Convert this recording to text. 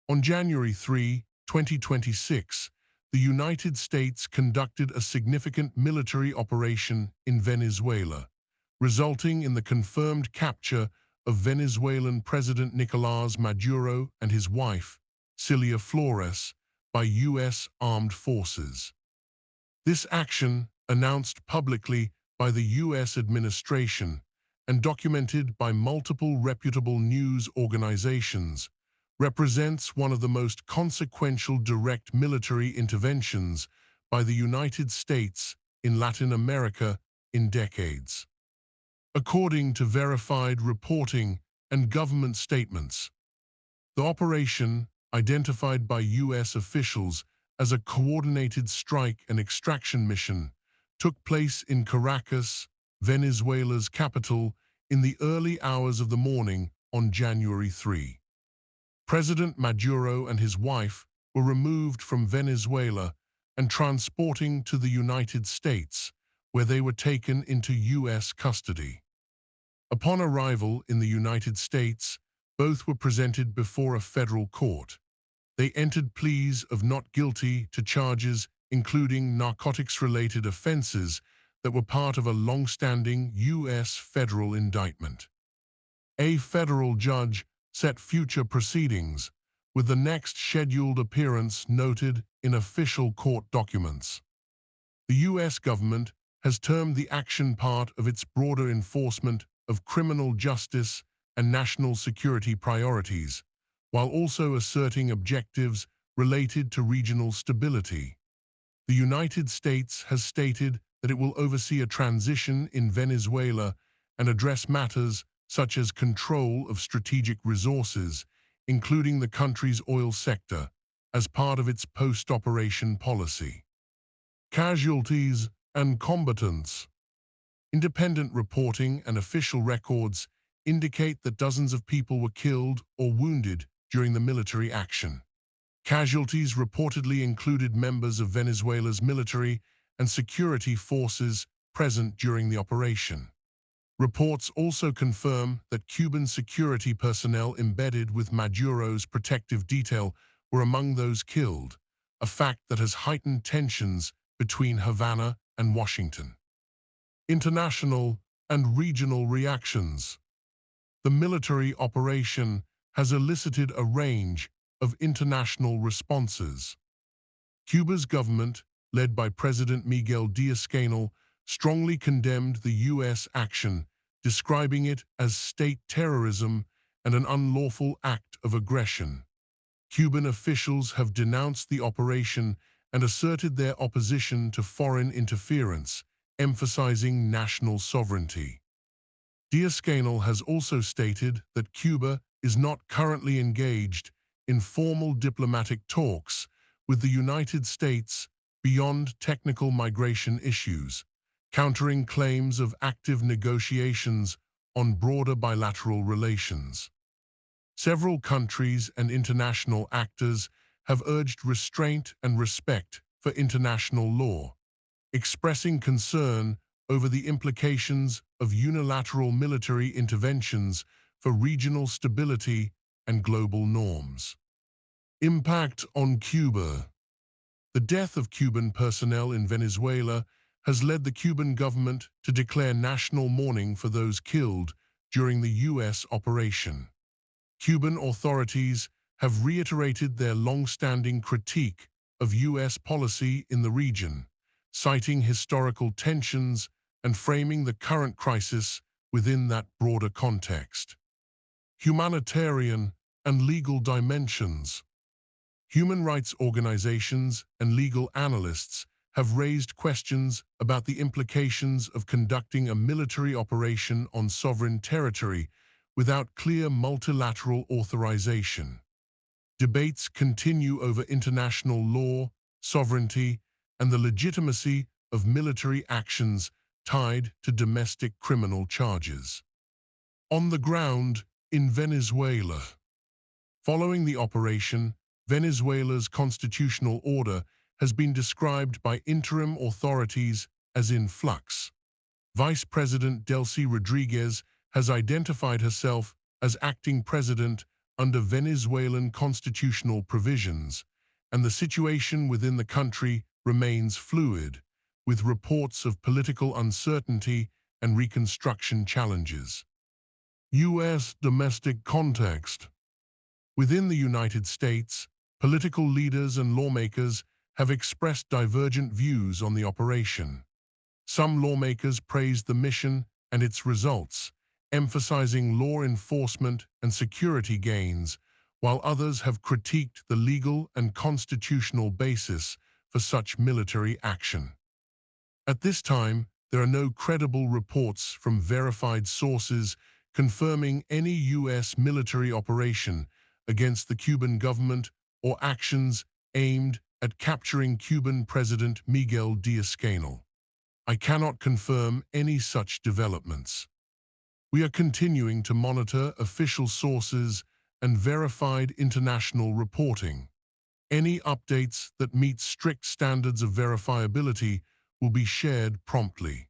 On January 3, 2026, the United States conducted a significant military operation in Venezuela, resulting in the confirmed capture of Venezuelan President Nicolás Maduro and his wife, Cilia Flores, by U.S. armed forces. This action, announced publicly by the U.S. administration and documented by multiple reputable news organizations, represents one of the most consequential direct military interventions by the United States in Latin America in decades. According to verified reporting and government statements, the operation, identified by U.S. officials as a coordinated strike and extraction mission, took place in Caracas, Venezuela's capital, in the early hours of the morning on January 3. President Maduro and his wife were removed from Venezuela and transporting to the United States, where they were taken into U.S. custody. Upon arrival in the United States, both were presented before a federal court. They entered pleas of not guilty to charges including narcotics-related offenses that were part of a long-standing U.S. federal indictment. A federal judge set future proceedings, with the next scheduled appearance noted in official court documents. The U.S. government has termed the action part of its broader enforcement of criminal justice and national security priorities, while also asserting objectives related to regional stability. The United States has stated that it will oversee a transition in Venezuela and address matters such as control of strategic resources, including the country's oil sector, as part of its post-operation policy. Casualties and combatants. Independent reporting and official records indicate that dozens of people were killed or wounded during the military action. Casualties reportedly included members of Venezuela's military and security forces present during the operation. Reports also confirm that Cuban security personnel embedded with Maduro's protective detail were among those killed, a fact that has heightened tensions between Havana and Washington. International and regional reactions. The military operation has elicited a range of international responses. Cuba's government, led by President Miguel Díaz-Canel, strongly condemned the U.S. action, describing it as state terrorism and an unlawful act of aggression. Cuban officials have denounced the operation and asserted their opposition to foreign interference, emphasizing national sovereignty. Díaz-Canel has also stated that Cuba is not currently engaged in formal diplomatic talks with the United States beyond technical migration issues, countering claims of active negotiations on broader bilateral relations. Several countries and international actors have urged restraint and respect for international law, expressing concern over the implications of unilateral military interventions for regional stability and global norms. Impact on Cuba. The death of Cuban personnel in Venezuela has led the Cuban government to declare national mourning for those killed during the U.S. operation. Cuban authorities have reiterated their long-standing critique of U.S. policy in the region, citing historical tensions and framing the current crisis within that broader context. Humanitarian and legal dimensions. Human rights organizations and legal analysts have raised questions about the implications of conducting a military operation on sovereign territory without clear multilateral authorization. Debates continue over international law, sovereignty, and the legitimacy of military actions tied to domestic criminal charges. On the ground in Venezuela. Following the operation, Venezuela's constitutional order has been described by interim authorities as in flux. Vice President Delcy Rodriguez has identified herself as acting president under Venezuelan constitutional provisions, and the situation within the country remains fluid, with reports of political uncertainty and reconstruction challenges. U.S. domestic context. Within the United States, political leaders and lawmakers have expressed divergent views on the operation. Some lawmakers praised the mission and its results, emphasizing law enforcement and security gains, while others have critiqued the legal and constitutional basis for such military action. At this time, there are no credible reports from verified sources confirming any U.S. military operation against the Cuban government or actions aimed at capturing Cuban President Miguel Díaz-Canel. I cannot confirm any such developments. We are continuing to monitor official sources and verified international reporting. Any updates that meet strict standards of verifiability will be shared promptly.